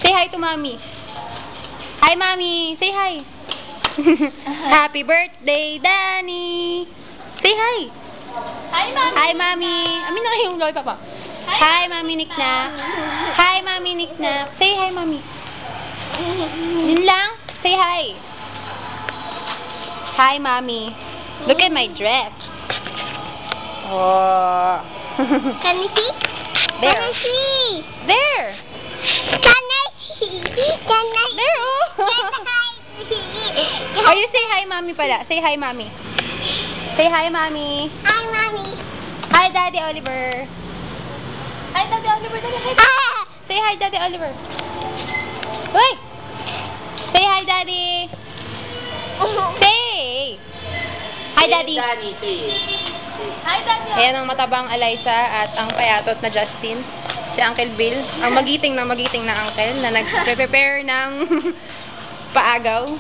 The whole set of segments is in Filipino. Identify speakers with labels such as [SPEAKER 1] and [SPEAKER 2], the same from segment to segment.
[SPEAKER 1] Say hi to Mommy. Hi, Mommy. Say hi. Happy birthday, Danny. Say hi.
[SPEAKER 2] Hi, Mommy.
[SPEAKER 1] Hi, Mommy. Amin na yung loy, Papa. Hi, Mommy Nikna. Hi, Mommy Nikna. Say hi, Mommy. Yun lang. Say hi. Hi, Mommy. Look at my dress. Oh.
[SPEAKER 2] Can we see?
[SPEAKER 1] There.
[SPEAKER 2] Can I see?
[SPEAKER 1] There.
[SPEAKER 2] Can I see? Can I see?
[SPEAKER 1] There, oh.
[SPEAKER 2] Can I see?
[SPEAKER 1] Oh, you say hi, Mommy pala. Say hi, Mommy. Say hi, Mommy.
[SPEAKER 2] Hi, Mommy.
[SPEAKER 1] Hi, Daddy Oliver. Hi, Daddy Oliver.
[SPEAKER 2] Ah!
[SPEAKER 1] Say hi, Daddy Oliver. Uy! Say hi, Daddy. Say! Hi, Daddy.
[SPEAKER 2] Hi, Daddy.
[SPEAKER 1] Ayan ang matabang Eliza at ang payatot na Justin. Si Uncle Bill. Ang magiting na uncle na nag-prepare ng paagaw.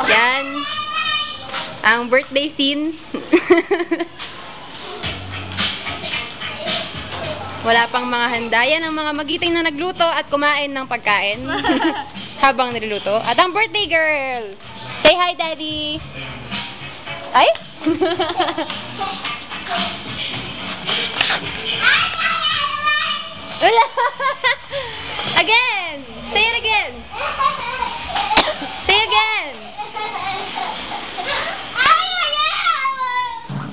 [SPEAKER 1] Yan. Ang birthday scene. Wala pang mga handa. Yan ang mga magiting na nagluto at kumain ng pagkain habang niluluto. At ang birthday girl. Say hi, Daddy. Ay? Again. Say it again. Say again.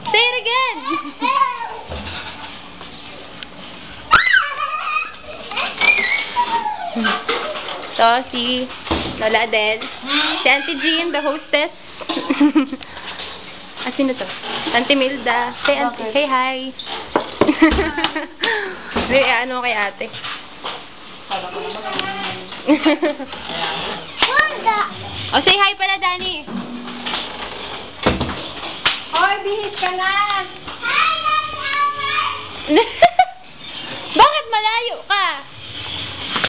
[SPEAKER 1] Say it again. So, si Lola Adele, si Auntie Jean, the hostess. Sino to? Auntie Milda. Say, Auntie. Hey, hi. Hey, ano kay ate? Oh, say hi pala, Danny.
[SPEAKER 2] Oy, bihis ka na!
[SPEAKER 1] Hi,